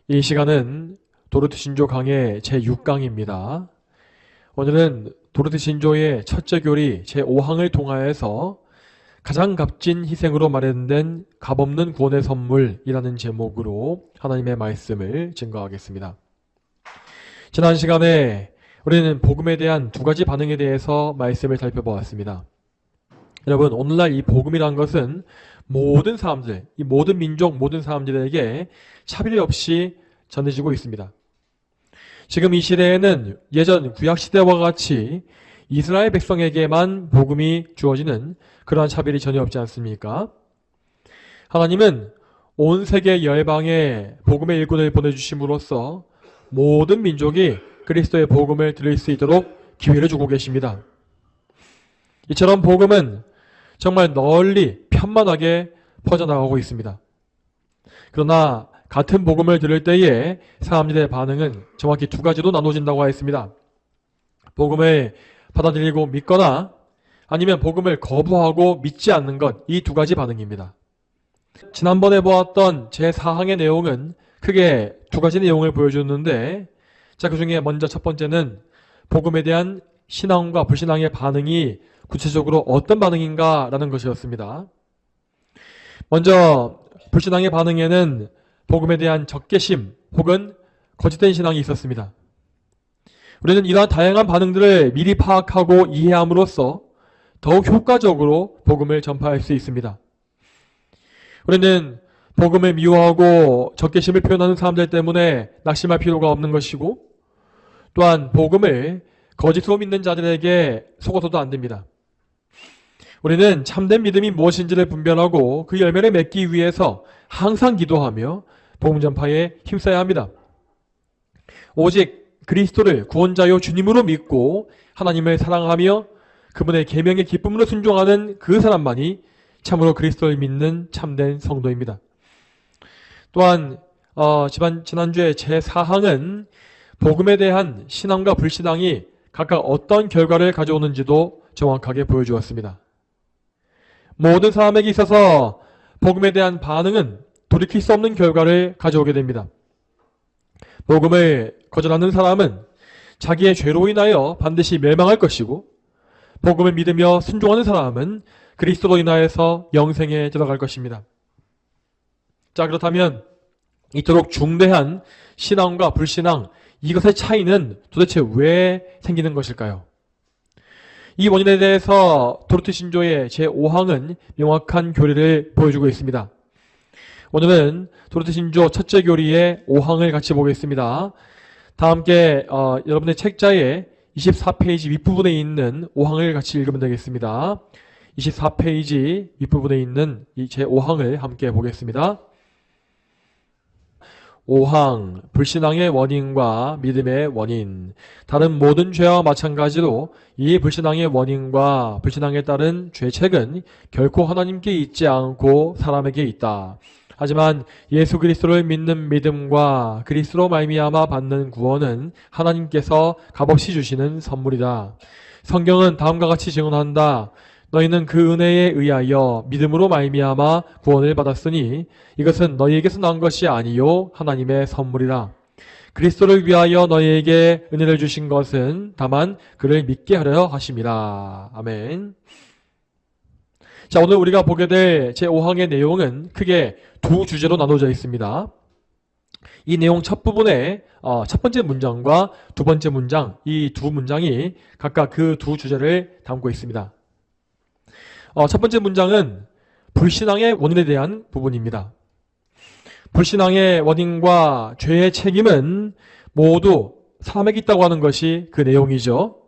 이 시간은 도르트 신조 강의 제6강입니다. 오늘은 도르트 신조의 첫째 교리 제5항을 통하여서 가장 값진 희생으로 마련된 값없는 구원의 선물이라는 제목으로 하나님의 말씀을 증거하겠습니다. 지난 시간에 우리는 복음에 대한 두 가지 반응에 대해서 말씀을 살펴보았습니다. 여러분, 오늘날 이 복음이란 것은 모든 사람들, 이 모든 민족, 모든 사람들에게 차별 없이 전해지고 있습니다. 지금 이 시대에는 예전 구약시대와 같이 이스라엘 백성에게만 복음이 주어지는 그러한 차별이 전혀 없지 않습니까? 하나님은 온 세계 열방에 복음의 일꾼을 보내주심으로써 모든 민족이 그리스도의 복음을 들을 수 있도록 기회를 주고 계십니다. 이처럼 복음은 정말 널리 편만하게 퍼져나가고 있습니다. 그러나 같은 복음을 들을 때에 사람들의 반응은 정확히 두 가지로 나눠진다고 하였습니다. 복음을 받아들이고 믿거나 아니면 복음을 거부하고 믿지 않는 것, 이 두 가지 반응입니다. 지난번에 보았던 제4항의 내용은 크게 두 가지 내용을 보여줬는데, 자, 그 중에 먼저 첫 번째는 복음에 대한 신앙과 불신앙의 반응이 구체적으로 어떤 반응인가 라는 것이었습니다. 먼저 불신앙의 반응에는 복음에 대한 적개심 혹은 거짓된 신앙이 있었습니다. 우리는 이러한 다양한 반응들을 미리 파악하고 이해함으로써 더욱 효과적으로 복음을 전파할 수 있습니다. 우리는 복음을 미워하고 적개심을 표현하는 사람들 때문에 낙심할 필요가 없는 것이고, 또한 복음을 거짓으로 믿는 자들에게 속아서도 안 됩니다. 우리는 참된 믿음이 무엇인지를 분별하고 그 열매를 맺기 위해서 항상 기도하며 복음 전파에 힘써야 합니다. 오직 그리스도를 구원자요 주님으로 믿고 하나님을 사랑하며 그분의 계명의 기쁨으로 순종하는 그 사람만이 참으로 그리스도를 믿는 참된 성도입니다. 또한 지난주에 제4항은 복음에 대한 신앙과 불신앙이 각각 어떤 결과를 가져오는지도 정확하게 보여주었습니다. 모든 사람에게 있어서 복음에 대한 반응은 돌이킬 수 없는 결과를 가져오게 됩니다. 복음을 거절하는 사람은 자기의 죄로 인하여 반드시 멸망할 것이고, 복음을 믿으며 순종하는 사람은 그리스도로 인하여서 영생에 들어갈 것입니다. 자, 그렇다면 이토록 중대한 신앙과 불신앙, 이것의 차이는 도대체 왜 생기는 것일까요? 이 원인에 대해서 도르트 신조의 제5항은 명확한 교리를 보여주고 있습니다. 오늘은 도르트 신조 첫째 교리의 5항을 같이 보겠습니다. 다 함께 여러분의 책자에 24페이지 윗부분에 있는 5항을 같이 읽으면 되겠습니다. 24페이지 윗부분에 있는 이 제5항을 함께 보겠습니다. 5항, 불신앙의 원인과 믿음의 원인. 다른 모든 죄와 마찬가지로 이 불신앙의 원인과 불신앙에 따른 죄책은 결코 하나님께 있지 않고 사람에게 있다. 하지만 예수 그리스도를 믿는 믿음과 그리스도로 말미암아 받는 구원은 하나님께서 값없이 주시는 선물이다. 성경은 다음과 같이 증언한다. 너희는 그 은혜에 의하여 믿음으로 말미암아 구원을 받았으니 이것은 너희에게서 난 것이 아니요 하나님의 선물이라. 그리스도를 위하여 너희에게 은혜를 주신 것은 다만 그를 믿게 하려 하심이라. 아멘. 자, 오늘 우리가 보게 될 제5항의 내용은 크게 두 주제로 나눠져 있습니다. 이 내용 첫 부분에 첫 번째 문장과 두 번째 문장, 이 두 문장이 각각 그 두 주제를 담고 있습니다. 첫 번째 문장은 불신앙의 원인에 대한 부분입니다. 불신앙의 원인과 죄의 책임은 모두 사람에게 있다고 하는 것이 그 내용이죠.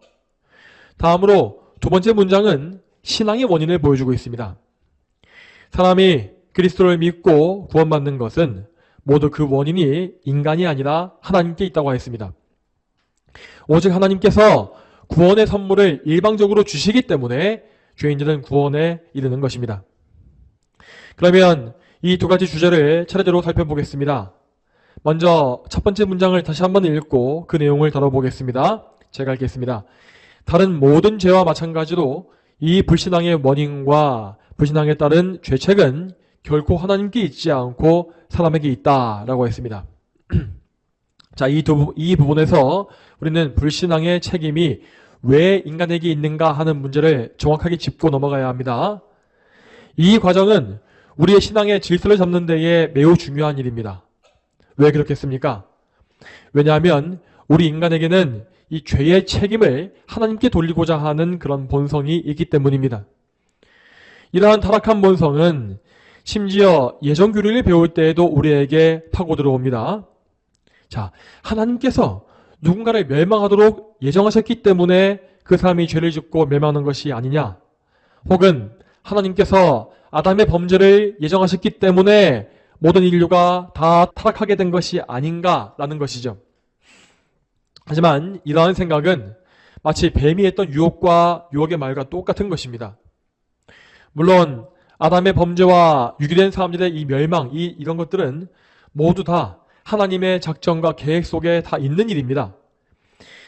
다음으로 두 번째 문장은 신앙의 원인을 보여주고 있습니다. 사람이 그리스도를 믿고 구원받는 것은 모두 그 원인이 인간이 아니라 하나님께 있다고 하였습니다. 오직 하나님께서 구원의 선물을 일방적으로 주시기 때문에 죄인들은 구원에 이르는 것입니다. 그러면 이 두 가지 주제를 차례대로 살펴보겠습니다. 먼저 첫 번째 문장을 다시 한번 읽고 그 내용을 다뤄보겠습니다. 제가 읽겠습니다. 다른 모든 죄와 마찬가지로 이 불신앙의 원인과 불신앙에 따른 죄책은 결코 하나님께 있지 않고 사람에게 있다라고 했습니다. 자, 이 부분에서 우리는 불신앙의 책임이 왜 인간에게 있는가 하는 문제를 정확하게 짚고 넘어가야 합니다. 이 과정은 우리의 신앙의 질서를 잡는 데에 매우 중요한 일입니다. 왜 그렇겠습니까? 왜냐하면 우리 인간에게는 이 죄의 책임을 하나님께 돌리고자 하는 그런 본성이 있기 때문입니다. 이러한 타락한 본성은 심지어 예전 교리를 배울 때에도 우리에게 파고 들어옵니다. 자, 하나님께서 누군가를 멸망하도록 예정하셨기 때문에 그 사람이 죄를 짓고 멸망하는 것이 아니냐? 혹은 하나님께서 아담의 범죄를 예정하셨기 때문에 모든 인류가 다 타락하게 된 것이 아닌가라는 것이죠. 하지만 이러한 생각은 마치 뱀이 했던 유혹의 말과 똑같은 것입니다. 물론 아담의 범죄와 유기된 사람들의 이 멸망, 이런 것들은 모두 다 하나님의 작정과 계획 속에 다 있는 일입니다.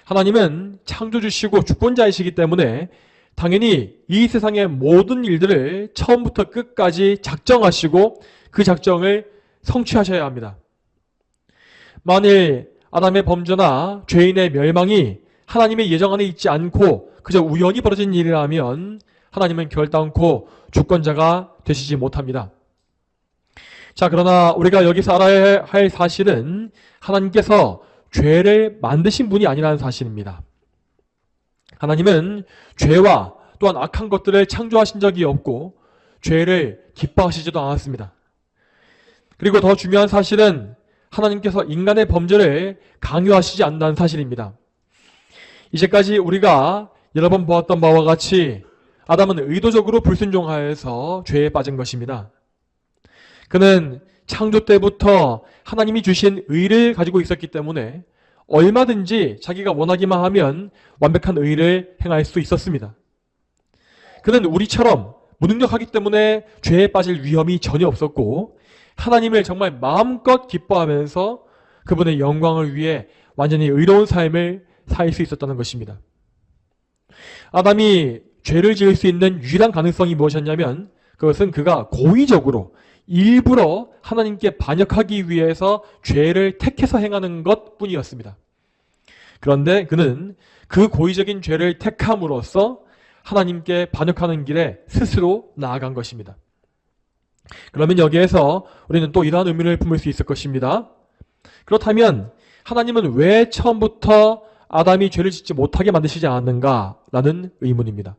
하나님은 창조주시고 주권자이시기 때문에 당연히 이 세상의 모든 일들을 처음부터 끝까지 작정하시고 그 작정을 성취하셔야 합니다. 만일 아담의 범죄나 죄인의 멸망이 하나님의 예정 안에 있지 않고 그저 우연히 벌어진 일이라면 하나님은 결단코 주권자가 되시지 못합니다. 자, 그러나 우리가 여기서 알아야 할 사실은 하나님께서 죄를 만드신 분이 아니라는 사실입니다. 하나님은 죄와 또한 악한 것들을 창조하신 적이 없고 죄를 기뻐하시지도 않았습니다. 그리고 더 중요한 사실은 하나님께서 인간의 범죄를 강요하시지 않는다는 사실입니다. 이제까지 우리가 여러 번 보았던 바와 같이 아담은 의도적으로 불순종하여서 죄에 빠진 것입니다. 그는 창조 때부터 하나님이 주신 의를 가지고 있었기 때문에 얼마든지 자기가 원하기만 하면 완벽한 의를 행할 수 있었습니다. 그는 우리처럼 무능력하기 때문에 죄에 빠질 위험이 전혀 없었고 하나님을 정말 마음껏 기뻐하면서 그분의 영광을 위해 완전히 의로운 삶을 살 수 있었다는 것입니다. 아담이 죄를 지을 수 있는 유일한 가능성이 무엇이었냐면 그것은 그가 고의적으로 일부러 하나님께 반역하기 위해서 죄를 택해서 행하는 것뿐이었습니다. 그런데 그는 그 고의적인 죄를 택함으로써 하나님께 반역하는 길에 스스로 나아간 것입니다. 그러면 여기에서 우리는 또 이러한 의미를 품을 수 있을 것입니다. 그렇다면 하나님은 왜 처음부터 아담이 죄를 짓지 못하게 만드시지 않았는가라는 의문입니다.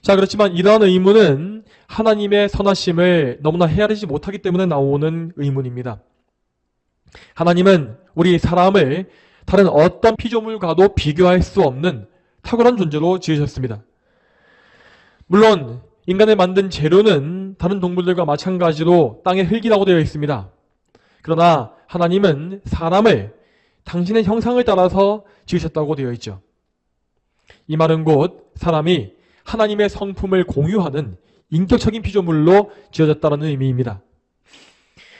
자, 그렇지만 이러한 의문은 하나님의 선하심을 너무나 헤아리지 못하기 때문에 나오는 의문입니다. 하나님은 우리 사람을 다른 어떤 피조물과도 비교할 수 없는 탁월한 존재로 지으셨습니다. 물론 인간을 만든 재료는 다른 동물들과 마찬가지로 땅의 흙이라고 되어 있습니다. 그러나 하나님은 사람을 당신의 형상을 따라서 지으셨다고 되어 있죠. 이 말은 곧 사람이 하나님의 성품을 공유하는 인격적인 피조물로 지어졌다는 의미입니다.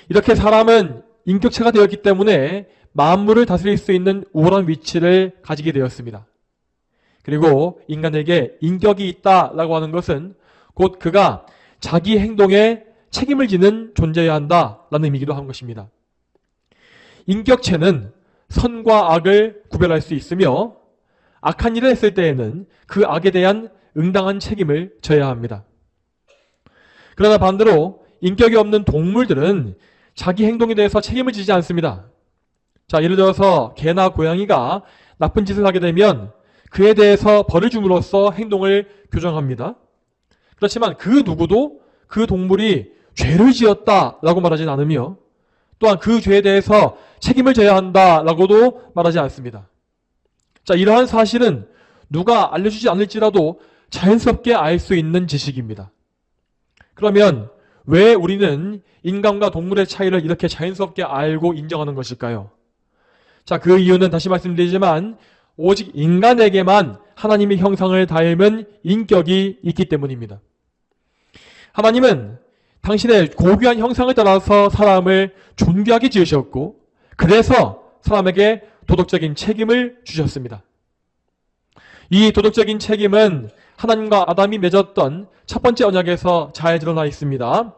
이렇게 사람은 인격체가 되었기 때문에 만물을 다스릴 수 있는 우월한 위치를 가지게 되었습니다. 그리고 인간에게 인격이 있다라고 하는 것은 곧 그가 자기 행동에 책임을 지는 존재여야 한다라는 의미이기도 한 것입니다. 인격체는 선과 악을 구별할 수 있으며 악한 일을 했을 때에는 그 악에 대한 응당한 책임을 져야 합니다. 그러나 반대로 인격이 없는 동물들은 자기 행동에 대해서 책임을 지지 않습니다. 자, 예를 들어서 개나 고양이가 나쁜 짓을 하게 되면 그에 대해서 벌을 줌으로써 행동을 교정합니다. 그렇지만 그 누구도 그 동물이 죄를 지었다라고 말하진 않으며 또한 그 죄에 대해서 책임을 져야 한다라고도 말하지 않습니다. 자, 이러한 사실은 누가 알려주지 않을지라도 자연스럽게 알 수 있는 지식입니다. 그러면 왜 우리는 인간과 동물의 차이를 이렇게 자연스럽게 알고 인정하는 것일까요? 자, 그 이유는 다시 말씀드리지만 오직 인간에게만 하나님의 형상을 닮은 인격이 있기 때문입니다. 하나님은 당신의 고귀한 형상을 따라서 사람을 존귀하게 지으셨고 그래서 사람에게 도덕적인 책임을 주셨습니다. 이 도덕적인 책임은 하나님과 아담이 맺었던 첫 번째 언약에서 잘 드러나 있습니다.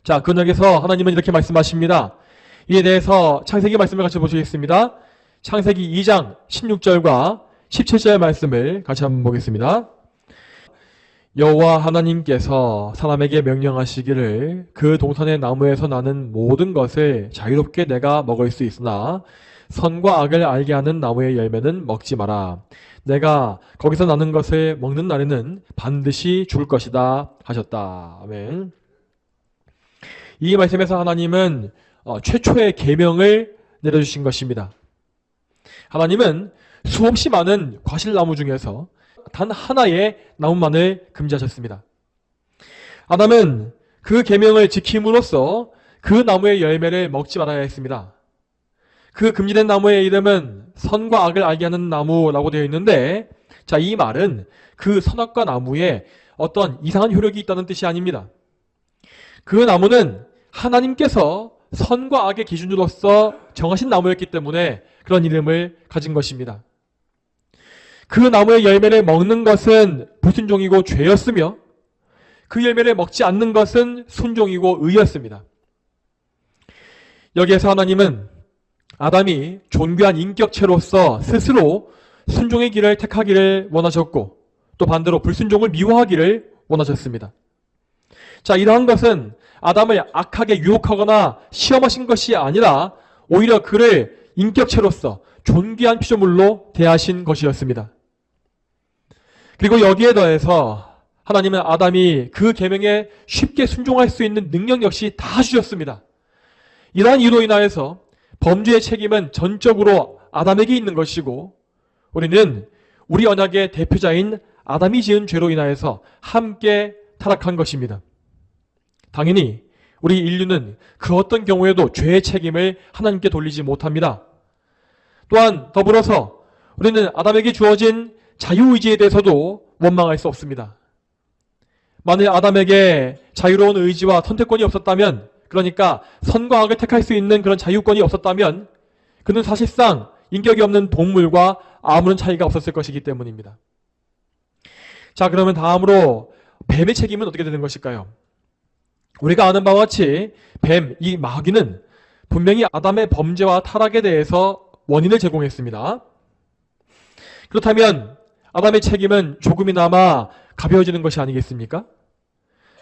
자, 그 언약에서 하나님은 이렇게 말씀하십니다. 이에 대해서 창세기 말씀을 같이 보시겠습니다. 창세기 2장 16절과 17절 말씀을 같이 한번 보겠습니다. 여호와 하나님께서 사람에게 명령하시기를 그 동산의 나무에서 나는 모든 것을 자유롭게 내가 먹을 수 있으나 선과 악을 알게 하는 나무의 열매는 먹지 마라. 내가 거기서 나는 것을 먹는 날에는 반드시 죽을 것이다 하셨다. 아멘. 이 말씀에서 하나님은 최초의 계명을 내려주신 것입니다. 하나님은 수없이 많은 과실나무 중에서 단 하나의 나무만을 금지하셨습니다. 아담은 그 계명을 지킴으로써 그 나무의 열매를 먹지 말아야 했습니다. 그 금지된 나무의 이름은 선과 악을 알게 하는 나무라고 되어 있는데, 자, 이 말은 그 선악과 나무에 어떤 이상한 효력이 있다는 뜻이 아닙니다. 그 나무는 하나님께서 선과 악의 기준으로서 정하신 나무였기 때문에 그런 이름을 가진 것입니다. 그 나무의 열매를 먹는 것은 불순종이고 죄였으며 그 열매를 먹지 않는 것은 순종이고 의였습니다. 여기에서 하나님은 아담이 존귀한 인격체로서 스스로 순종의 길을 택하기를 원하셨고 또 반대로 불순종을 미워하기를 원하셨습니다. 자, 이러한 것은 아담을 악하게 유혹하거나 시험하신 것이 아니라 오히려 그를 인격체로서 존귀한 피조물로 대하신 것이었습니다. 그리고 여기에 더해서 하나님은 아담이 그 계명에 쉽게 순종할 수 있는 능력 역시 다 주셨습니다. 이러한 이유로 인하여서 범죄의 책임은 전적으로 아담에게 있는 것이고 우리는 우리 언약의 대표자인 아담이 지은 죄로 인하여서 함께 타락한 것입니다. 당연히 우리 인류는 그 어떤 경우에도 죄의 책임을 하나님께 돌리지 못합니다. 또한 더불어서 우리는 아담에게 주어진 자유의지에 대해서도 원망할 수 없습니다. 만일 아담에게 자유로운 의지와 선택권이 없었다면, 그러니까 선과 악을 택할 수 있는 그런 자유권이 없었다면 그는 사실상 인격이 없는 동물과 아무런 차이가 없었을 것이기 때문입니다. 자, 그러면 다음으로 뱀의 책임은 어떻게 되는 것일까요? 우리가 아는 바와 같이 뱀, 이 마귀는 분명히 아담의 범죄와 타락에 대해서 원인을 제공했습니다. 그렇다면 아담의 책임은 조금이나마 가벼워지는 것이 아니겠습니까?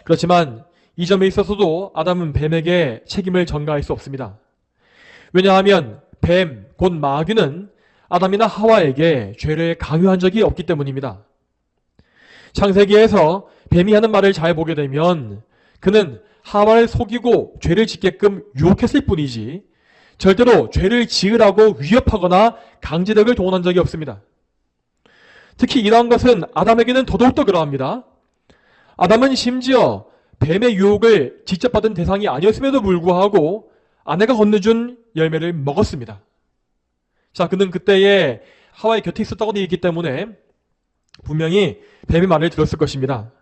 그렇지만 이 점에 있어서도 아담은 뱀에게 책임을 전가할 수 없습니다. 왜냐하면 뱀, 곧 마귀는 아담이나 하와에게 죄를 강요한 적이 없기 때문입니다. 창세기에서 뱀이 하는 말을 잘 보게 되면 그는 하와를 속이고 죄를 짓게끔 유혹했을 뿐이지 절대로 죄를 지으라고 위협하거나 강제력을 동원한 적이 없습니다. 특히 이러한 것은 아담에게는 더더욱더 그러합니다. 아담은 심지어 뱀의 유혹을 직접 받은 대상이 아니었음에도 불구하고 아내가 건네준 열매를 먹었습니다. 자, 그는 그때에 하와의 곁에 있었다고 되어 있기 때문에 분명히 뱀의 말을 들었을 것입니다.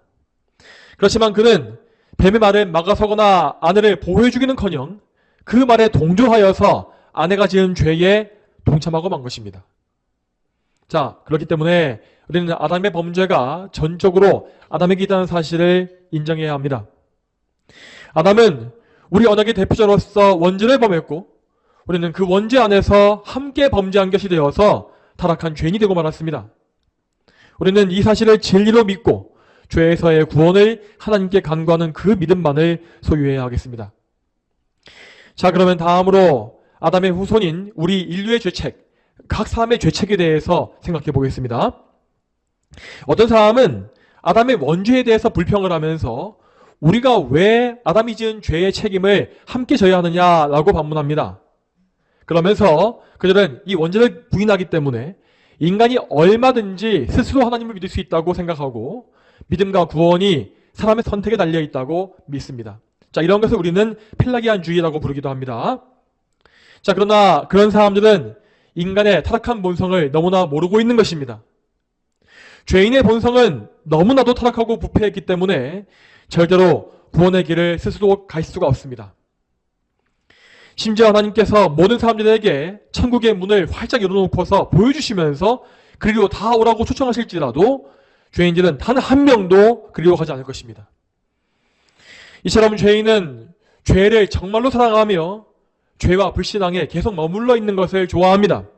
그렇지만 그는 뱀의 말을 막아서거나 아내를 보호해주기는커녕 그 말에 동조하여서 아내가 지은 죄에 동참하고 만 것입니다. 자, 그렇기 때문에 우리는 아담의 범죄가 전적으로 아담에게 있다는 사실을 인정해야 합니다. 아담은 우리 언약의 대표자로서 원죄를 범했고 우리는 그 원죄 안에서 함께 범죄한 것이 되어서 타락한 죄인이 되고 말았습니다. 우리는 이 사실을 진리로 믿고 죄에서의 구원을 하나님께 간구하는 그 믿음만을 소유해야 하겠습니다. 자, 그러면 다음으로 아담의 후손인 우리 인류의 죄책, 각 사람의 죄책에 대해서 생각해 보겠습니다. 어떤 사람은 아담의 원죄에 대해서 불평을 하면서 우리가 왜 아담이 지은 죄의 책임을 함께 져야 하느냐라고 반문합니다. 그러면서 그들은 이 원죄를 부인하기 때문에 인간이 얼마든지 스스로 하나님을 믿을 수 있다고 생각하고 믿음과 구원이 사람의 선택에 달려 있다고 믿습니다. 자, 이런 것을 우리는 펠라기안주의라고 부르기도 합니다. 자, 그러나 그런 사람들은 인간의 타락한 본성을 너무나 모르고 있는 것입니다. 죄인의 본성은 너무나도 타락하고 부패했기 때문에 절대로 구원의 길을 스스로 갈 수가 없습니다. 심지어 하나님께서 모든 사람들에게 천국의 문을 활짝 열어놓고서 보여주시면서 그리로 다 오라고 초청하실지라도 죄인들은 단 한 명도 그리로 가지 않을 것입니다. 이처럼 죄인은 죄를 정말로 사랑하며 죄와 불신앙에 계속 머물러 있는 것을 좋아합니다.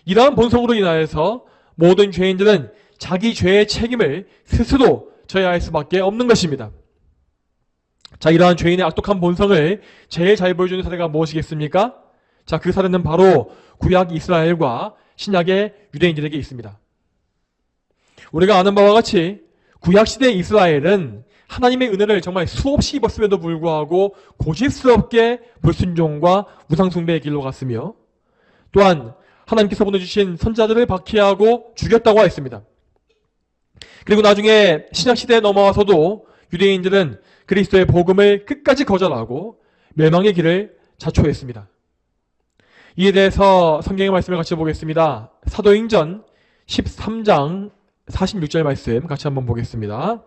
이러한 본성으로 인하여서 모든 죄인들은 자기 죄의 책임을 스스로 져야 할 수밖에 없는 것입니다. 자, 이러한 죄인의 악독한 본성을 제일 잘 보여주는 사례가 무엇이겠습니까? 자, 그 사례는 바로 구약 이스라엘과 신약의 유대인들에게 있습니다. 우리가 아는 바와 같이 구약 시대의 이스라엘은 하나님의 은혜를 정말 수없이 입었음에도 불구하고 고집스럽게 불순종과 우상숭배의 길로 갔으며, 또한 하나님께서 보내주신 선자들을 박해하고 죽였다고 하였습니다. 그리고 나중에 신약시대에 넘어와서도 유대인들은 그리스도의 복음을 끝까지 거절하고 멸망의 길을 자초했습니다. 이에 대해서 성경의 말씀을 같이 보겠습니다. 사도행전 13장 46절 말씀 같이 한번 보겠습니다.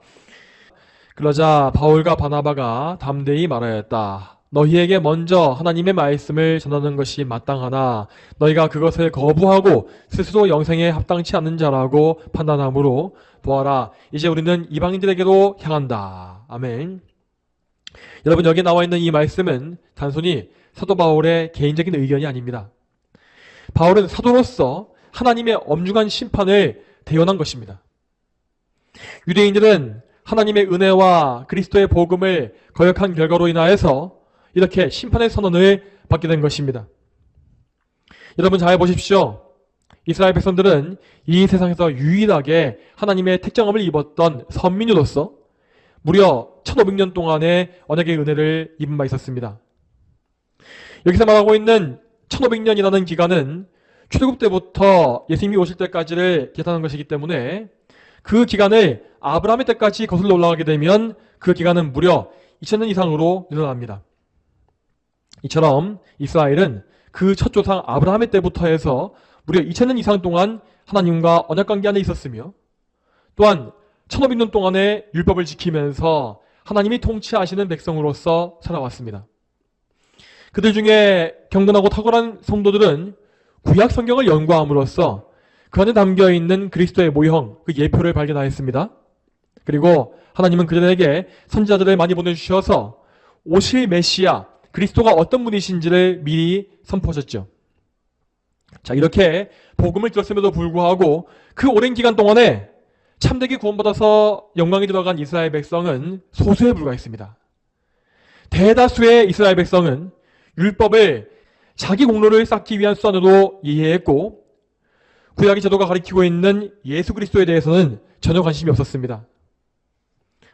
그러자 바울과 바나바가 담대히 말하였다. 너희에게 먼저 하나님의 말씀을 전하는 것이 마땅하나 너희가 그것을 거부하고 스스로 영생에 합당치 않는 자라고 판단하므로 보아라, 이제 우리는 이방인들에게로 향한다. 아멘. 여러분, 여기 나와 있는 이 말씀은 단순히 사도 바울의 개인적인 의견이 아닙니다. 바울은 사도로서 하나님의 엄중한 심판을 대언한 것입니다. 유대인들은 하나님의 은혜와 그리스도의 복음을 거역한 결과로 인하여서 이렇게 심판의 선언을 받게 된 것입니다. 여러분, 잘 보십시오. 이스라엘 백성들은 이 세상에서 유일하게 하나님의 택정함을 입었던 선민으로서 무려 1500년 동안의 언약의 은혜를 입은 바 있었습니다. 여기서 말하고 있는 1500년이라는 기간은 출애굽 때부터 예수님이 오실 때까지를 계산한 것이기 때문에 그 기간을 아브라함의 때까지 거슬러 올라가게 되면 그 기간은 무려 2000년 이상으로 늘어납니다. 이처럼 이스라엘은 그 첫 조상 아브라함의 때부터 해서 무려 2000년 이상 동안 하나님과 언약관계 안에 있었으며, 또한 1500년 동안의 율법을 지키면서 하나님이 통치하시는 백성으로서 살아왔습니다. 그들 중에 경건하고 탁월한 성도들은 구약 성경을 연구함으로써 그 안에 담겨있는 그리스도의 모형, 그 예표를 발견하였습니다. 그리고 하나님은 그들에게 선지자들을 많이 보내주셔서 오실 메시아, 그리스도가 어떤 분이신지를 미리 선포하셨죠. 자, 이렇게 복음을 들었음에도 불구하고 그 오랜 기간 동안에 참되게 구원받아서 영광에 들어간 이스라엘 백성은 소수에 불과했습니다. 대다수의 이스라엘 백성은 율법을 자기 공로를 쌓기 위한 수단으로 이해했고, 구약의 제도가 가리키고 있는 예수 그리스도에 대해서는 전혀 관심이 없었습니다.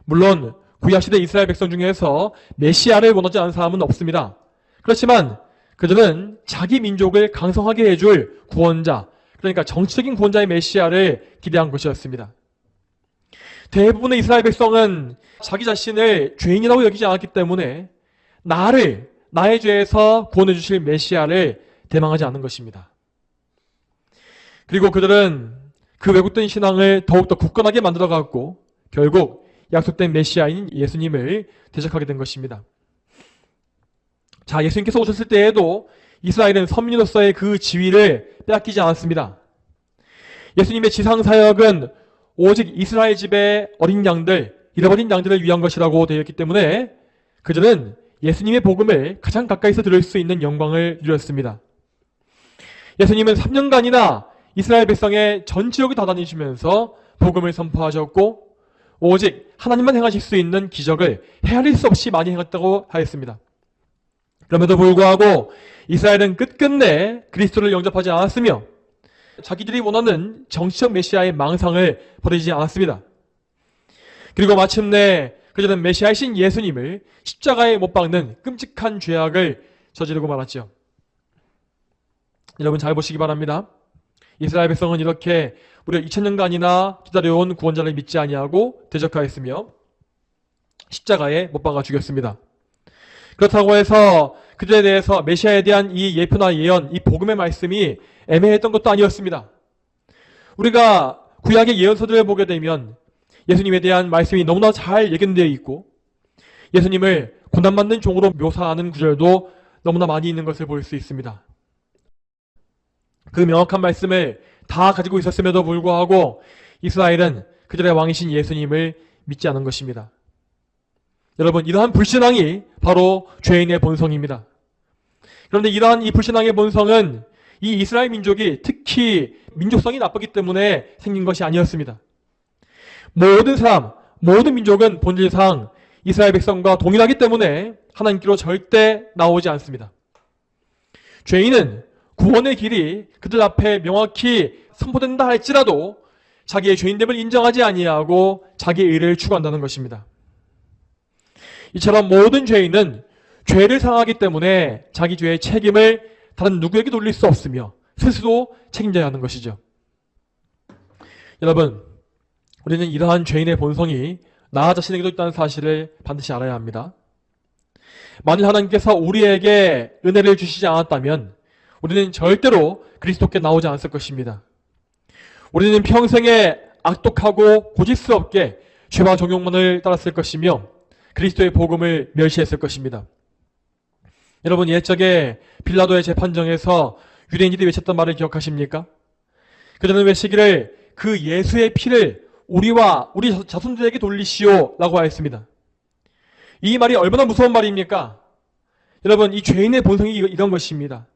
물론 구약시대 이스라엘 백성 중에서 메시아를 원하지 않은 사람은 없습니다. 그렇지만 그들은 자기 민족을 강성하게 해줄 구원자, 그러니까 정치적인 구원자의 메시아를 기대한 것이었습니다. 대부분의 이스라엘 백성은 자기 자신을 죄인이라고 여기지 않았기 때문에 나의 죄에서 구원해 주실 메시아를 대망하지 않는 것입니다. 그리고 그들은 그 왜곡된 신앙을 더욱더 굳건하게 만들어갔고 결국 약속된 메시아인 예수님을 대적하게 된 것입니다. 자, 예수님께서 오셨을 때에도 이스라엘은 선민으로서의 그 지위를 빼앗기지 않았습니다. 예수님의 지상사역은 오직 이스라엘 집의 어린 양들, 잃어버린 양들을 위한 것이라고 되어 있기 때문에 그들은 예수님의 복음을 가장 가까이서 들을 수 있는 영광을 누렸습니다. 예수님은 3년간이나 이스라엘 백성의 전 지역을 다다니시면서 복음을 선포하셨고 오직 하나님만 행하실 수 있는 기적을 헤아릴 수 없이 많이 행했다고 하였습니다. 그럼에도 불구하고 이스라엘은 끝끝내 그리스도를 영접하지 않았으며 자기들이 원하는 정치적 메시아의 망상을 버리지 않았습니다. 그리고 마침내 그들은 메시아이신 예수님을 십자가에 못 박는 끔찍한 죄악을 저지르고 말았죠. 여러분 잘 보시기 바랍니다. 이스라엘 백성은 이렇게 무려 2000년간이나 기다려온 구원자를 믿지 아니하고 대적하였으며 십자가에 못 박아 죽였습니다. 그렇다고 해서 그들에 대해서 메시아에 대한 이 예표나 예언, 이 복음의 말씀이 애매했던 것도 아니었습니다. 우리가 구약의 예언서들을 보게 되면 예수님에 대한 말씀이 너무나 잘 예견되어 있고 예수님을 고난받는 종으로 묘사하는 구절도 너무나 많이 있는 것을 볼 수 있습니다. 그 명확한 말씀을 다 가지고 있었음에도 불구하고 이스라엘은 그들의 왕이신 예수님을 믿지 않은 것입니다. 여러분, 이러한 불신앙이 바로 죄인의 본성입니다. 그런데 이러한 이 불신앙의 본성은 이 이스라엘 민족이 특히 민족성이 나쁘기 때문에 생긴 것이 아니었습니다. 모든 사람, 모든 민족은 본질상 이스라엘 백성과 동일하기 때문에 하나님께로 절대 나오지 않습니다. 죄인은 구원의 길이 그들 앞에 명확히 선포된다 할지라도 자기의 죄인됨을 인정하지 아니하고 자기의 의를 추구한다는 것입니다. 이처럼 모든 죄인은 죄를 사랑하기 때문에 자기 죄의 책임을 다른 누구에게 돌릴 수 없으며 스스로 책임져야 하는 것이죠. 여러분, 우리는 이러한 죄인의 본성이 나 자신에게도 있다는 사실을 반드시 알아야 합니다. 만일 하나님께서 우리에게 은혜를 주시지 않았다면 우리는 절대로 그리스도께 나오지 않았을 것입니다. 우리는 평생에 악독하고 고집스럽게 죄와 정욕만을 따랐을 것이며 그리스도의 복음을 멸시했을 것입니다. 여러분, 옛적에 빌라도의 재판정에서 유대인들이 외쳤던 말을 기억하십니까? 그들은 외치기를 그 예수의 피를 우리와 우리 자손들에게 돌리시오 라고 하였습니다. 이 말이 얼마나 무서운 말입니까? 여러분, 이 죄인의 본성이 이런 것입니다.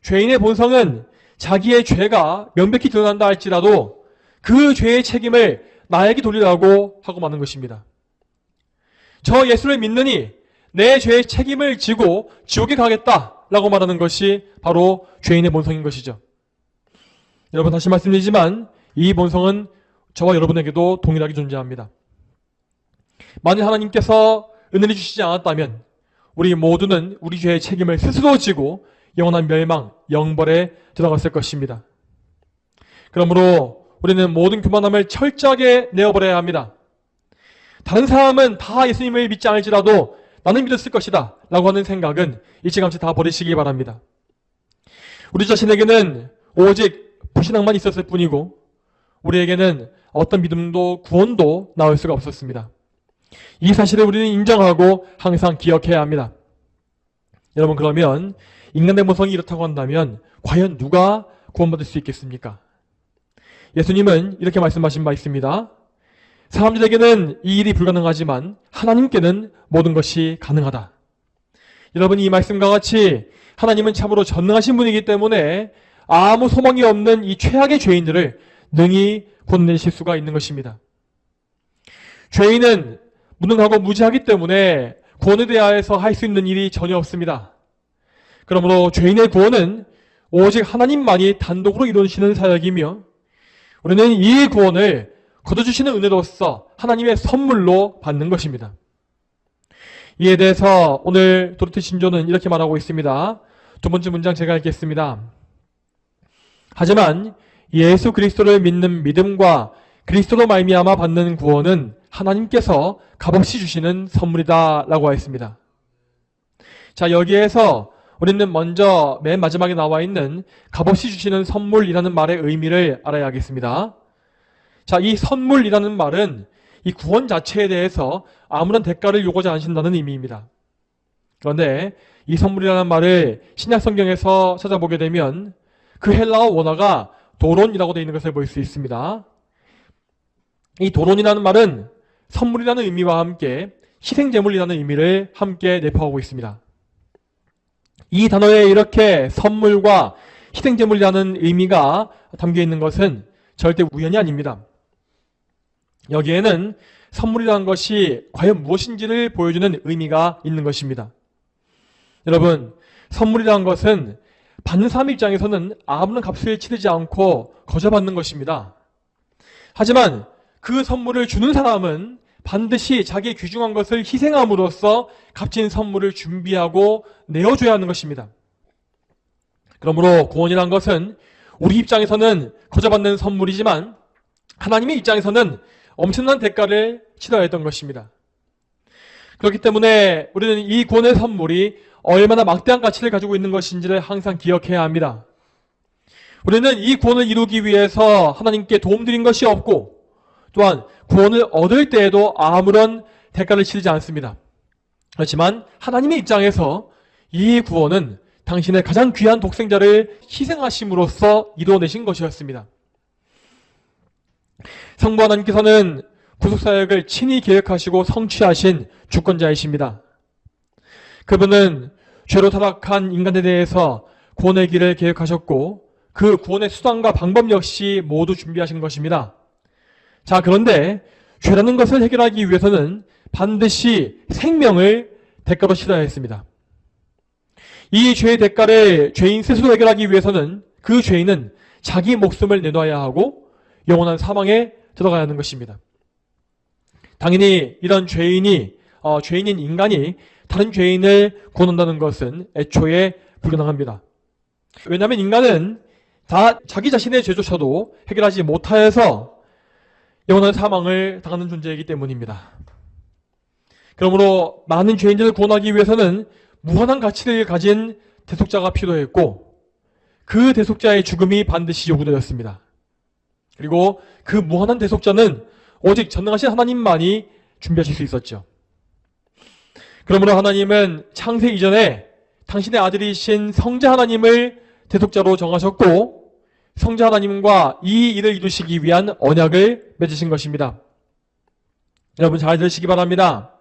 죄인의 본성은 자기의 죄가 명백히 드러난다 할지라도 그 죄의 책임을 나에게 돌리라고 하고 마는 것입니다. 저 예수를 믿느니 내 죄의 책임을 지고 지옥에 가겠다라고 말하는 것이 바로 죄인의 본성인 것이죠. 여러분, 다시 말씀드리지만 이 본성은 저와 여러분에게도 동일하게 존재합니다. 만일 하나님께서 은혜를 주시지 않았다면 우리 모두는 우리 죄의 책임을 스스로 지고 영원한 멸망, 영벌에 들어갔을 것입니다. 그러므로 우리는 모든 교만함을 철저하게 내어버려야 합니다. 다른 사람은 다 예수님을 믿지 않을지라도 나는 믿었을 것이다 라고 하는 생각은 일찌감치 다 버리시기 바랍니다. 우리 자신에게는 오직 불신앙만 있었을 뿐이고 우리에게는 어떤 믿음도 구원도 나올 수가 없었습니다. 이 사실을 우리는 인정하고 항상 기억해야 합니다. 여러분, 그러면 인간의 본성이 이렇다고 한다면 과연 누가 구원받을 수 있겠습니까? 예수님은 이렇게 말씀하신 바 있습니다. 사람들에게는 이 일이 불가능하지만 하나님께는 모든 것이 가능하다. 여러분, 이 말씀과 같이 하나님은 참으로 전능하신 분이기 때문에 아무 소망이 없는 이 최악의 죄인들을 능히 구원내실 수가 있는 것입니다. 죄인은 무능하고 무지하기 때문에 구원에 대하여서 할 수 있는 일이 전혀 없습니다. 그러므로 죄인의 구원은 오직 하나님만이 단독으로 이루시는 사역이며 우리는 이 구원을 거둬주시는 은혜로서 하나님의 선물로 받는 것입니다. 이에 대해서 오늘 도르트 신조는 이렇게 말하고 있습니다. 두 번째 문장 제가 읽겠습니다. 하지만 예수 그리스도를 믿는 믿음과 그리스도로 말미암아 받는 구원은 하나님께서 값없이 주시는 선물이다 라고 하였습니다. 자, 여기에서 우리는 먼저 맨 마지막에 나와 있는 값없이 주시는 선물이라는 말의 의미를 알아야 하겠습니다. 자, 이 선물이라는 말은 이 구원 자체에 대해서 아무런 대가를 요구하지 않으신다는 의미입니다. 그런데 이 선물이라는 말을 신약 성경에서 찾아보게 되면 그 헬라어 원어가 도론이라고 되어 있는 것을 볼 수 있습니다. 이 도론이라는 말은 선물이라는 의미와 함께 희생제물이라는 의미를 함께 내포하고 있습니다. 이 단어에 이렇게 선물과 희생제물이라는 의미가 담겨 있는 것은 절대 우연이 아닙니다. 여기에는 선물이라는 것이 과연 무엇인지를 보여주는 의미가 있는 것입니다. 여러분, 선물이라는 것은 받는 사람 입장에서는 아무런 값을 치르지 않고 거저받는 것입니다. 하지만 그 선물을 주는 사람은 반드시 자기의 귀중한 것을 희생함으로써 값진 선물을 준비하고 내어줘야 하는 것입니다. 그러므로 구원이란 것은 우리 입장에서는 거저받는 선물이지만 하나님의 입장에서는 엄청난 대가를 치러야 했던 것입니다. 그렇기 때문에 우리는 이 구원의 선물이 얼마나 막대한 가치를 가지고 있는 것인지를 항상 기억해야 합니다. 우리는 이 구원을 이루기 위해서 하나님께 도움드린 것이 없고 또한 구원을 얻을 때에도 아무런 대가를 치르지 않습니다. 그렇지만 하나님의 입장에서 이 구원은 당신의 가장 귀한 독생자를 희생하심으로써 이루어내신 것이었습니다. 성부 하나님께서는 구속사역을 친히 계획하시고 성취하신 주권자이십니다. 그분은 죄로 타락한 인간에 대해서 구원의 길을 계획하셨고 그 구원의 수단과 방법 역시 모두 준비하신 것입니다. 자, 그런데 죄라는 것을 해결하기 위해서는 반드시 생명을 대가로 치러야 했습니다. 이 죄의 대가를 죄인 스스로 해결하기 위해서는 그 죄인은 자기 목숨을 내놔야 하고 영원한 사망에 들어가야 하는 것입니다. 당연히 이런 죄인인 인간이 다른 죄인을 구원한다는 것은 애초에 불가능합니다. 왜냐하면 인간은 다 자기 자신의 죄조차도 해결하지 못하여서 영원한 사망을 당하는 존재이기 때문입니다. 그러므로 많은 죄인들을 구원하기 위해서는 무한한 가치를 가진 대속자가 필요했고 그 대속자의 죽음이 반드시 요구되었습니다. 그리고 그 무한한 대속자는 오직 전능하신 하나님만이 준비하실 수 있었죠. 그러므로 하나님은 창세 이전에 당신의 아들이신 성자 하나님을 대속자로 정하셨고 성자 하나님과 이 일을 이루시기 위한 언약을 맺으신 것입니다. 여러분 잘 들으시기 바랍니다.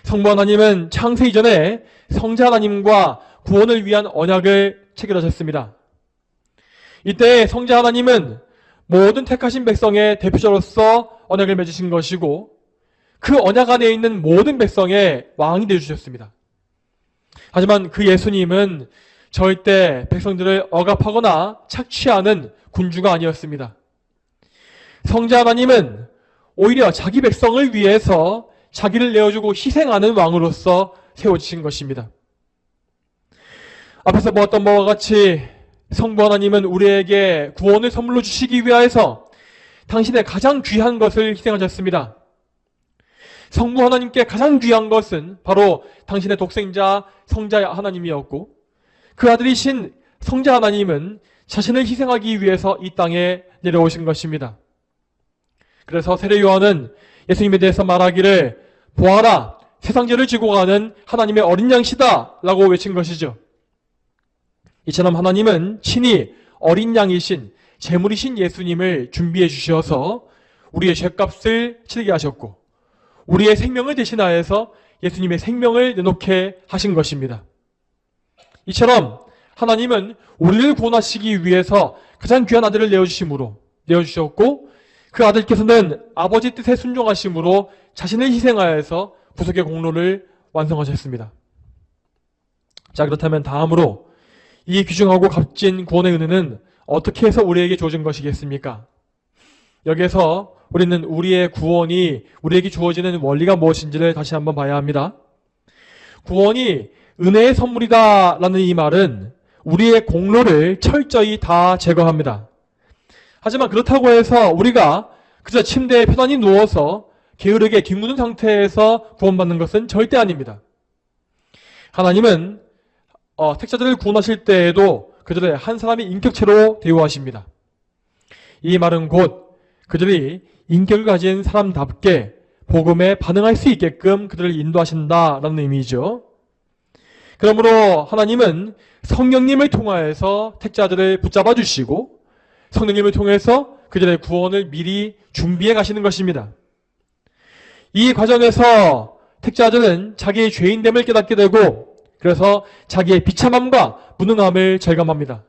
성부 하나님은 창세 이전에 성자 하나님과 구원을 위한 언약을 체결하셨습니다. 이때 성자 하나님은 모든 택하신 백성의 대표자로서 언약을 맺으신 것이고 그 언약 안에 있는 모든 백성의 왕이 되어주셨습니다. 하지만 그 예수님은 절대 백성들을 억압하거나 착취하는 군주가 아니었습니다. 성자 하나님은 오히려 자기 백성을 위해서 자기를 내어주고 희생하는 왕으로서 세워지신 것입니다. 앞에서 보았던 바와 같이 성부 하나님은 우리에게 구원을 선물로 주시기 위하여서 당신의 가장 귀한 것을 희생하셨습니다. 성부 하나님께 가장 귀한 것은 바로 당신의 독생자 성자 하나님이었고 그 아들이신 성자 하나님은 자신을 희생하기 위해서 이 땅에 내려오신 것입니다. 그래서 세례 요한은 예수님에 대해서 말하기를 보아라 세상 죄를 지고 가는 하나님의 어린 양이시다 라고 외친 것이죠. 이처럼 하나님은 친히 어린 양이신 제물이신 예수님을 준비해 주셔서 우리의 죄값을 치르게 하셨고 우리의 생명을 대신하여서 예수님의 생명을 내놓게 하신 것입니다. 이처럼 하나님은 우리를 구원하시기 위해서 가장 귀한 아들을 내어주셨고 그 아들께서는 아버지 뜻에 순종하심으로 자신을 희생하여서 구속의 공로를 완성하셨습니다. 자, 그렇다면 다음으로 이 귀중하고 값진 구원의 은혜는 어떻게 해서 우리에게 주어진 것이겠습니까? 여기에서 우리는 우리의 구원이 우리에게 주어지는 원리가 무엇인지를 다시 한번 봐야 합니다. 구원이 은혜의 선물이다 라는 이 말은 우리의 공로를 철저히 다 제거합니다. 하지만 그렇다고 해서 우리가 그저 침대에 편안히 누워서 게으르게 뒹구는 상태에서 구원받는 것은 절대 아닙니다. 하나님은 택자들을 구원하실 때에도 그들을 한 사람의 인격체로 대우하십니다. 이 말은 곧 그들이 인격을 가진 사람답게 복음에 반응할 수 있게끔 그들을 인도하신다라는 의미죠. 그러므로 하나님은 성령님을 통하여서 택자들을 붙잡아 주시고 성령님을 통해서 그들의 구원을 미리 준비해 가시는 것입니다. 이 과정에서 택자들은 자기의 죄인됨을 깨닫게 되고 그래서 자기의 비참함과 무능함을 절감합니다.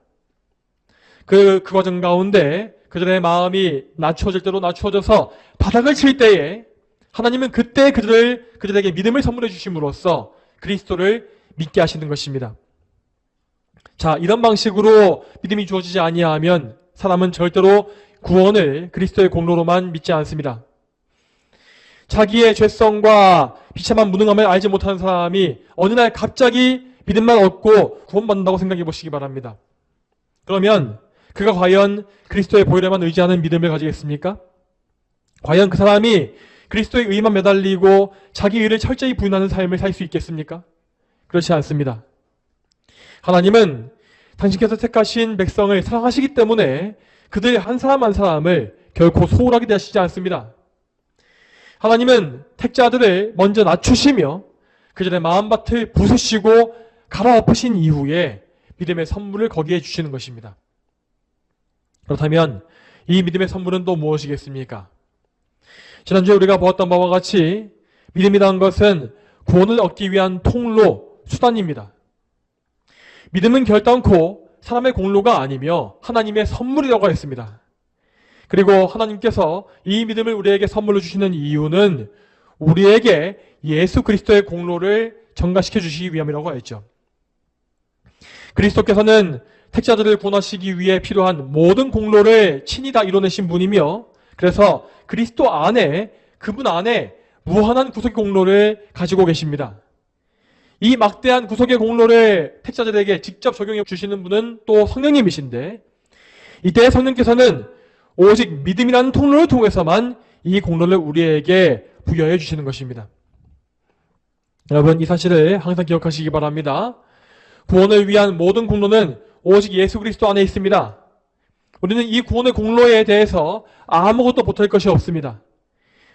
그 과정 가운데 그들의 마음이 낮추어질 대로 낮추어져서 바닥을 칠 때에 하나님은 그때 그들에게 믿음을 선물해 주심으로써 그리스도를 믿게 하시는 것입니다. 자, 이런 방식으로 믿음이 주어지지 아니하면 사람은 절대로 구원을 그리스도의 공로로만 믿지 않습니다. 자기의 죄성과 비참한 무능함을 알지 못하는 사람이 어느 날 갑자기 믿음만 얻고 구원받는다고 생각해 보시기 바랍니다. 그러면 그가 과연 그리스도의 보혈에만 의지하는 믿음을 가지겠습니까? 과연 그 사람이 그리스도의 의만 매달리고 자기 의를 철저히 부인하는 삶을 살 수 있겠습니까? 그렇지 않습니다. 하나님은 당신께서 택하신 백성을 사랑하시기 때문에 그들 한 사람 한 사람을 결코 소홀하게 대하시지 않습니다. 하나님은 택자들을 먼저 낮추시며 그들의 마음밭을 부수시고 갈아엎으신 이후에 믿음의 선물을 거기에 주시는 것입니다. 그렇다면 이 믿음의 선물은 또 무엇이겠습니까? 지난주에 우리가 보았던 바와 같이 믿음이라는 것은 구원을 얻기 위한 통로, 수단입니다. 믿음은 결단코 사람의 공로가 아니며 하나님의 선물이라고 했습니다. 그리고 하나님께서 이 믿음을 우리에게 선물로 주시는 이유는 우리에게 예수 그리스도의 공로를 전가시켜 주시기 위함이라고 했죠. 그리스도께서는 택자들을 구원하시기 위해 필요한 모든 공로를 친히 다 이뤄내신 분이며, 그래서 그리스도 안에, 그분 안에 무한한 구속의 공로를 가지고 계십니다. 이 막대한 구속의 공로를 택자들에게 직접 적용해 주시는 분은 또 성령님이신데, 이때 성령께서는 오직 믿음이라는 통로를 통해서만 이 공로를 우리에게 부여해 주시는 것입니다. 여러분, 이 사실을 항상 기억하시기 바랍니다. 구원을 위한 모든 공로는 오직 예수 그리스도 안에 있습니다. 우리는 이 구원의 공로에 대해서 아무것도 못할 것이 없습니다.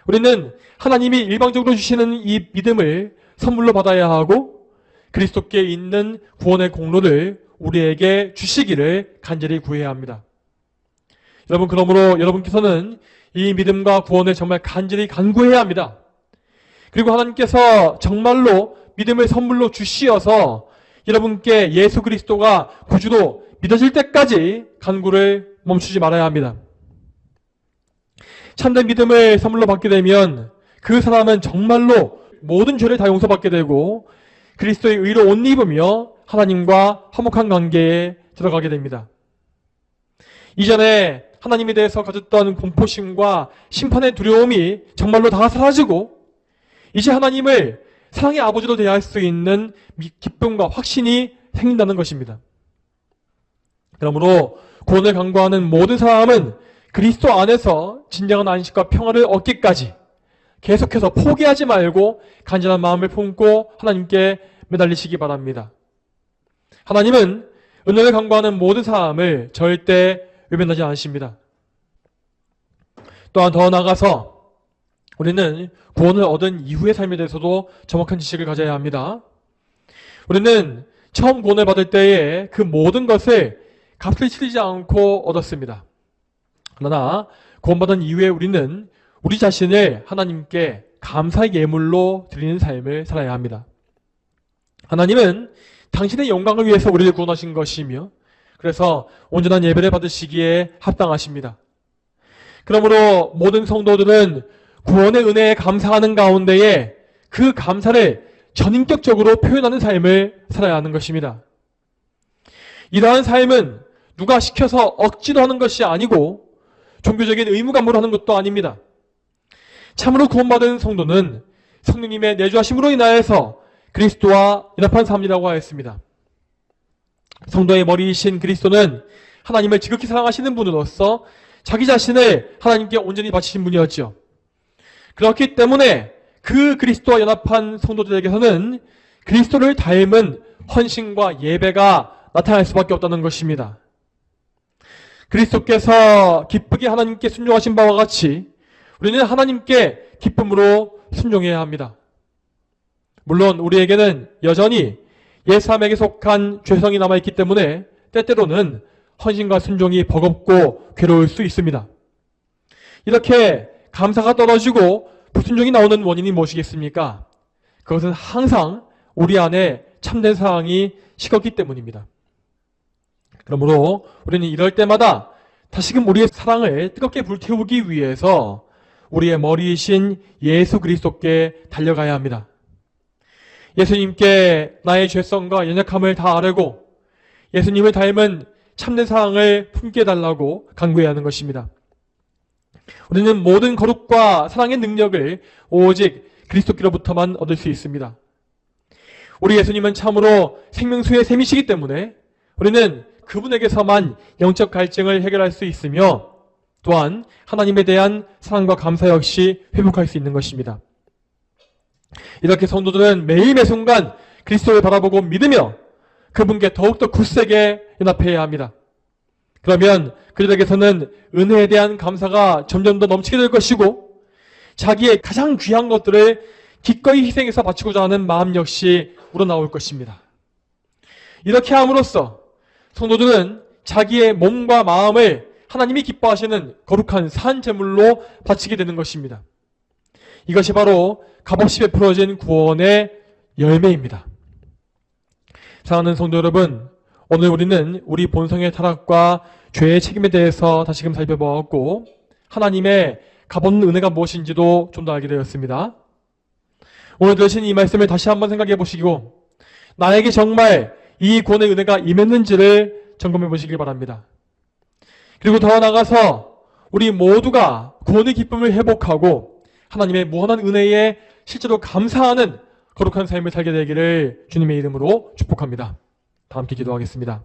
우리는 하나님이 일방적으로 주시는 이 믿음을 선물로 받아야 하고, 그리스도께 있는 구원의 공로를 우리에게 주시기를 간절히 구해야 합니다. 여러분, 그러므로 여러분께서는 이 믿음과 구원을 정말 간절히 간구해야 합니다. 그리고 하나님께서 정말로 믿음을 선물로 주시어서 여러분께 예수 그리스도가 구주로 믿어질 때까지 간구를 멈추지 말아야 합니다. 참된 믿음을 선물로 받게 되면 그 사람은 정말로 모든 죄를 다 용서받게 되고 그리스도의 의로 옷 입으며 하나님과 화목한 관계에 들어가게 됩니다. 이전에 하나님에 대해서 가졌던 공포심과 심판의 두려움이 정말로 다 사라지고 이제 하나님을 사랑의 아버지로 대할 수 있는 기쁨과 확신이 생긴다는 것입니다. 그러므로 구원을 간구하는 모든 사람은 그리스도 안에서 진정한 안식과 평화를 얻기까지 계속해서 포기하지 말고 간절한 마음을 품고 하나님께 매달리시기 바랍니다. 하나님은 은혜를 간구하는 모든 사람을 절대 외면하지 않으십니다. 또한 더 나아가서 우리는 구원을 얻은 이후의 삶에 대해서도 정확한 지식을 가져야 합니다. 우리는 처음 구원을 받을 때에 그 모든 것을 값을 치르지 않고 얻었습니다. 그러나 구원받은 이후에 우리는 우리 자신을 하나님께 감사의 예물로 드리는 삶을 살아야 합니다. 하나님은 당신의 영광을 위해서 우리를 구원하신 것이며 그래서 온전한 예배를 받으시기에 합당하십니다. 그러므로 모든 성도들은 구원의 은혜에 감사하는 가운데에 그 감사를 전인격적으로 표현하는 삶을 살아야 하는 것입니다. 이러한 삶은 누가 시켜서 억지로 하는 것이 아니고 종교적인 의무감으로 하는 것도 아닙니다. 참으로 구원받은 성도는 성령님의 내주하심으로 인하여서 그리스도와 연합한 삶이라고 하였습니다. 성도의 머리이신 그리스도는 하나님을 지극히 사랑하시는 분으로서 자기 자신을 하나님께 온전히 바치신 분이었죠. 그렇기 때문에 그 그리스도와 연합한 성도들에게서는 그리스도를 닮은 헌신과 예배가 나타날 수밖에 없다는 것입니다. 그리스도께서 기쁘게 하나님께 순종하신 바와 같이 우리는 하나님께 기쁨으로 순종해야 합니다. 물론 우리에게는 여전히 옛사람에게 속한 죄성이 남아있기 때문에 때때로는 헌신과 순종이 버겁고 괴로울 수 있습니다. 이렇게 감사가 떨어지고 불순종이 나오는 원인이 무엇이겠습니까? 그것은 항상 우리 안에 참된 사랑이 식었기 때문입니다. 그러므로 우리는 이럴 때마다 다시금 우리의 사랑을 뜨겁게 불태우기 위해서 우리의 머리이신 예수 그리스도께 달려가야 합니다. 예수님께 나의 죄성과 연약함을 다 아뢰고 예수님을 닮은 참된 사랑을 품게 해달라고 간구해야 하는 것입니다. 우리는 모든 거룩과 사랑의 능력을 오직 그리스도께로부터만 얻을 수 있습니다. 우리 예수님은 참으로 생명수의 샘이시기 때문에 우리는 그분에게서만 영적 갈증을 해결할 수 있으며 또한 하나님에 대한 사랑과 감사 역시 회복할 수 있는 것입니다. 이렇게 성도들은 매일 매순간 그리스도를 바라보고 믿으며 그분께 더욱더 굳세게 연합해야 합니다. 그러면 그들에게서는 은혜에 대한 감사가 점점 더 넘치게 될 것이고 자기의 가장 귀한 것들을 기꺼이 희생해서 바치고자 하는 마음 역시 우러나올 것입니다. 이렇게 함으로써 성도들은 자기의 몸과 마음을 하나님이 기뻐하시는 거룩한 산 제물로 바치게 되는 것입니다. 이것이 바로 값없이 베풀어진 구원의 열매입니다. 사랑하는 성도 여러분, 오늘 우리는 우리 본성의 타락과 죄의 책임에 대해서 다시금 살펴보았고 하나님의 값없는 은혜가 무엇인지도 좀 더 알게 되었습니다. 오늘 들으신 이 말씀을 다시 한번 생각해 보시고 나에게 정말 이 구원의 은혜가 임했는지를 점검해 보시길 바랍니다. 그리고 더 나아가서 우리 모두가 구원의 기쁨을 회복하고 하나님의 무한한 은혜에 실제로 감사하는 거룩한 삶을 살게 되기를 주님의 이름으로 축복합니다. 다 함께 기도하겠습니다.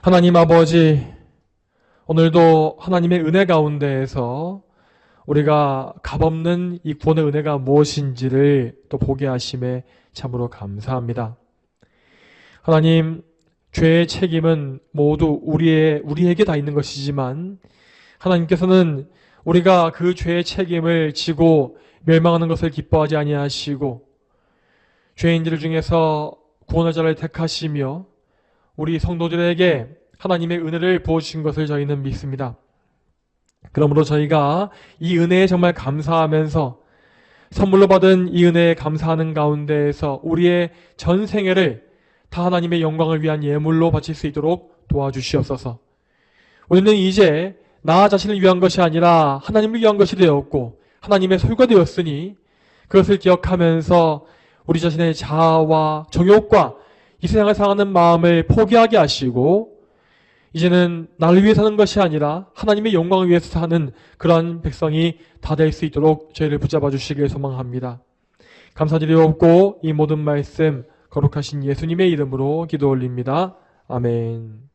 하나님 아버지, 오늘도 하나님의 은혜 가운데에서 우리가 값없는 이 구원의 은혜가 무엇인지를 또 보게 하심에 참으로 감사합니다. 하나님, 죄의 책임은 모두 우리에게 다 있는 것이지만 하나님께서는 우리가 그 죄의 책임을 지고 멸망하는 것을 기뻐하지 아니하시고 죄인들 중에서 구원의 자를 택하시며 우리 성도들에게 하나님의 은혜를 부어주신 것을 저희는 믿습니다. 그러므로 저희가 이 은혜에 정말 감사하면서 선물로 받은 이 은혜에 감사하는 가운데에서 우리의 전 생애를 다 하나님의 영광을 위한 예물로 바칠 수 있도록 도와주시옵소서. 우리는 이제 나 자신을 위한 것이 아니라 하나님을 위한 것이 되었고 하나님의 소유가 되었으니 그것을 기억하면서 우리 자신의 자아와 정욕과 이 세상을 사랑하는 마음을 포기하게 하시고 이제는 나를 위해 사는 것이 아니라 하나님의 영광을 위해서 사는 그러한 백성이 다 될 수 있도록 저희를 붙잡아 주시길 소망합니다. 감사드리옵고 이 모든 말씀 거룩하신 예수님의 이름으로 기도 올립니다. 아멘.